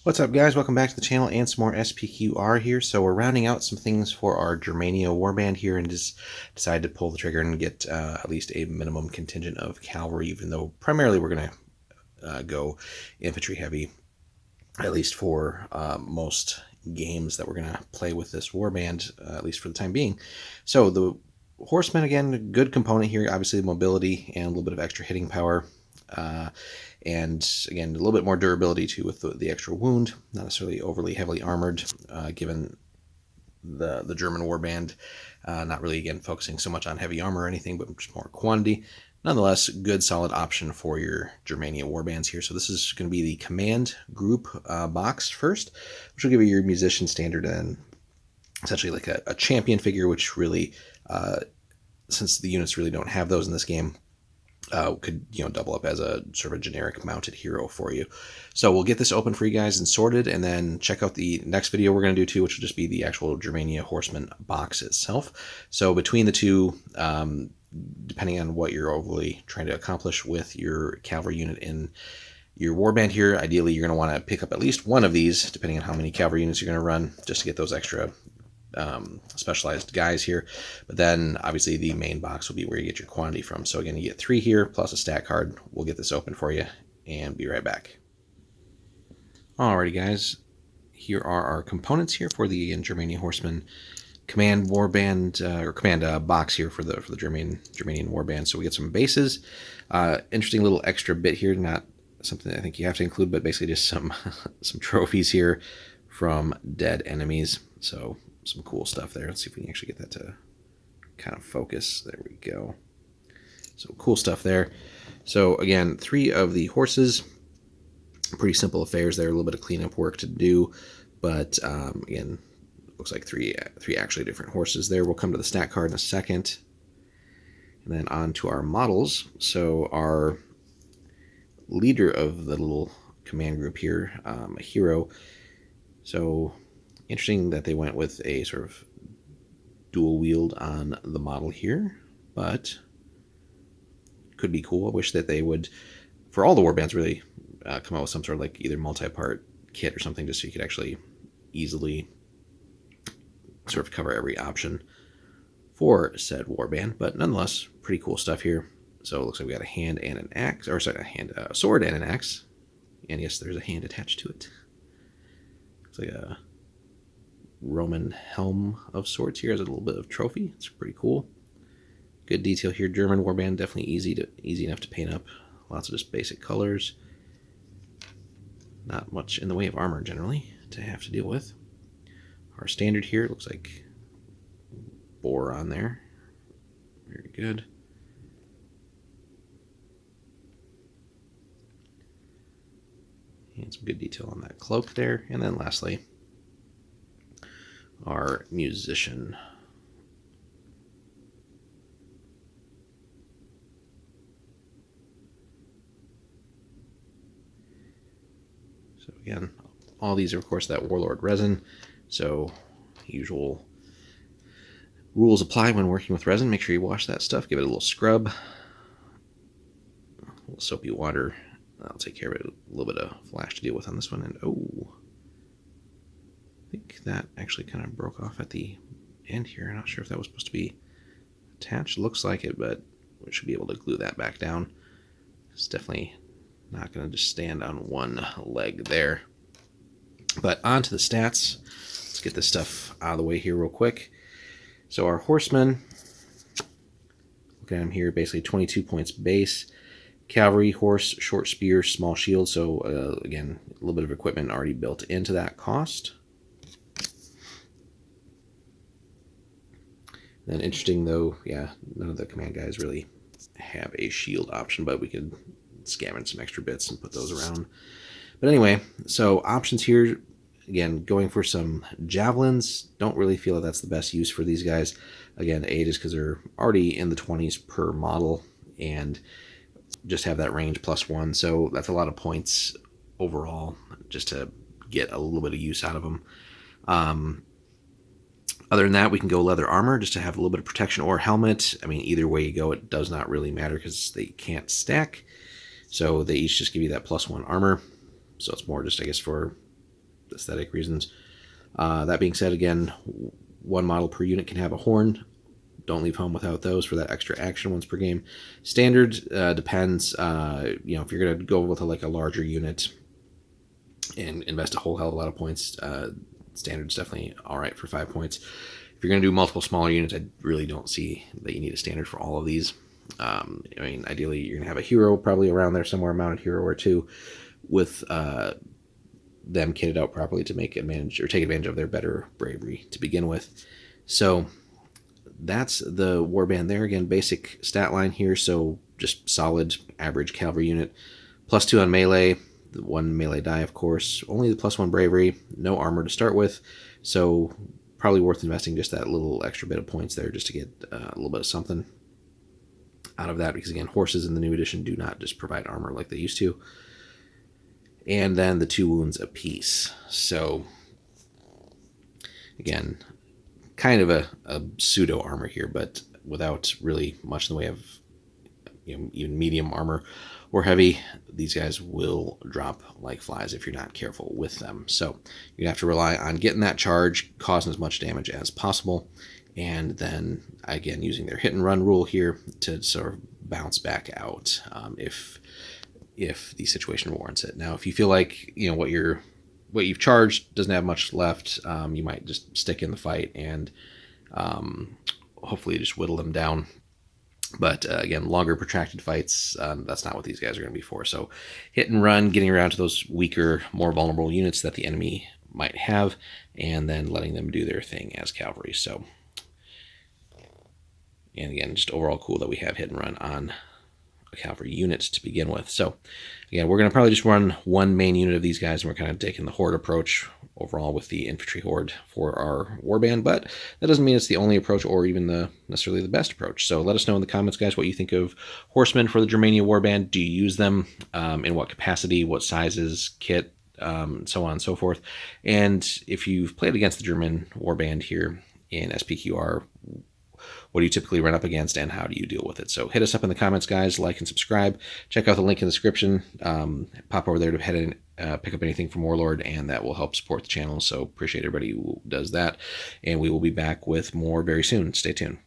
What's up, guys? Welcome back to the channel and some more SPQR here. So we're rounding out some things for our Germania warband here and just decided to pull the trigger and get at least a minimum contingent of cavalry, even though primarily we're going to go infantry heavy, at least for most games that we're going to play with this warband, at least for the time being. So the Horsemen, again, good component here, obviously mobility and a little bit of extra hitting power. And again, a little bit more durability too with the extra wound, not necessarily overly heavily armored, given the German warband, not really, again, focusing so much on heavy armor or anything, but just more quantity. Nonetheless, good solid option for your Germania warbands here. So this is going to be the command group box first, which will give you your musician standard and essentially like a champion figure, which really, since the units really don't have those in this game, could double up as a sort of a generic mounted hero for you. So we'll get this open for you guys and sorted, and then check out the next video we're going to do too, which will just be the actual Germania Horseman box itself. So between the two, depending on what you're overly trying to accomplish with your cavalry unit in your warband here, ideally you're going to want to pick up at least one of these, depending on how many cavalry units you're going to run, just to get those extra specialized guys here. But then obviously the main box will be where you get your quantity from. So again, you get 3 here plus a stat card. We'll get this open for you and be right back. Alrighty, guys, here are our components here for the Germania Horseman command warband or command box here for the Germanian warband. So we get some bases, interesting little extra bit here, not something I think you have to include, but basically just some trophies here from dead enemies. So some cool stuff there. Let's see if we can actually get that to kind of focus. There we go. So cool stuff there. So again, 3 of the horses, pretty simple affairs there, a little bit of cleanup work to do, but again, looks like three actually different horses there. We'll come to the stat card in a second. And then on to our models. So our leader of the little command group here, a hero. So interesting that they went with a sort of dual wield on the model here, but could be cool. I wish that they would, for all the warbands, really come out with some sort of like either multi-part kit or something, just so you could actually easily sort of cover every option for said warband. But nonetheless, pretty cool stuff here. So it looks like we got a hand and an axe, or sorry, a sword and an axe, and yes, there's a hand attached to it. Looks like a Roman helm of sorts here as a little bit of trophy. It's pretty cool. Good detail here. German warband, definitely easy enough to paint up. Lots of just basic colors. Not much in the way of armor generally to have to deal with. Our standard here, looks like boar on there. Very good. And some good detail on that cloak there. And then lastly, our musician. So again, all these are of course that Warlord resin. So usual rules apply when working with resin. Make sure you wash that stuff, give it a little scrub, a little soapy water. I'll take care of it. A little bit of flash to deal with on this one. And oh, I think that actually kind of broke off at the end here. I'm not sure if that was supposed to be attached. Looks like it, but we should be able to glue that back down. It's definitely not going to just stand on one leg there. But on to the stats. Let's get this stuff out of the way here real quick. So our horsemen, look at him here, basically 22 points base. Cavalry, horse, short spear, small shield. So again, a little bit of equipment already built into that cost. Then interesting though, yeah, none of the command guys really have a shield option, but we could scavenge some extra bits and put those around. But anyway, so options here, again, going for some javelins. Don't really feel that that's the best use for these guys. Again, A, just because they're already in the 20s per model and just have that range +1. So that's a lot of points overall just to get a little bit of use out of them. Other than that, we can go leather armor just to have a little bit of protection, or helmet. I mean, either way you go, it does not really matter because they can't stack. So they each just give you that +1 armor. So it's more just, I guess, for aesthetic reasons. That being said, again, one model per unit can have a horn. Don't leave home without those for that extra action once per game. Standard depends. If you're gonna go with like a larger unit and invest a whole hell of a lot of points, standard's definitely all right for 5 points. If you're gonna do multiple smaller units, I really don't see that you need a standard for all of these. Ideally, you're gonna have a hero probably around there somewhere, a mounted hero or two, with them kitted out properly to take advantage of their better bravery to begin with. So that's the warband there. Again, basic stat line here, so just solid average cavalry unit. +2 on melee, the 1 melee die, of course. Only the +1 bravery, no armor to start with, so probably worth investing just that little extra bit of points there just to get a little bit of something out of that, because again, horses in the new edition do not just provide armor like they used to. And then the 2 wounds apiece. So again, kind of a pseudo armor here, but without really much in the way of even medium armor or heavy. These guys will drop like flies if you're not careful with them. So you have to rely on getting that charge, causing as much damage as possible, and then again using their hit and run rule here to sort of bounce back out if the situation warrants it. Now, if you feel like what you've charged doesn't have much left, you might just stick in the fight and hopefully just whittle them down. But again, longer protracted fights, that's not what these guys are going to be for. So hit and run, getting around to those weaker, more vulnerable units that the enemy might have, and then letting them do their thing as cavalry. So, and again, just overall cool that we have hit and run on a cavalry unit to begin with. So again, we're going to probably just run one main unit of these guys, and we're kind of taking the horde approach overall with the infantry horde for our warband, but that doesn't mean it's the only approach or even necessarily the best approach. So let us know in the comments, guys, what you think of horsemen for the Germania warband. Do you use them? In what capacity, what sizes, kit, so on and so forth. And if you've played against the German warband here in SPQR, what do you typically run up against, and how do you deal with it? So hit us up in the comments, guys. Like and subscribe. Check out the link in the description. Pop over there to head in, pick up anything from Warlord, and that will help support the channel. So appreciate everybody who does that. And we will be back with more very soon. Stay tuned.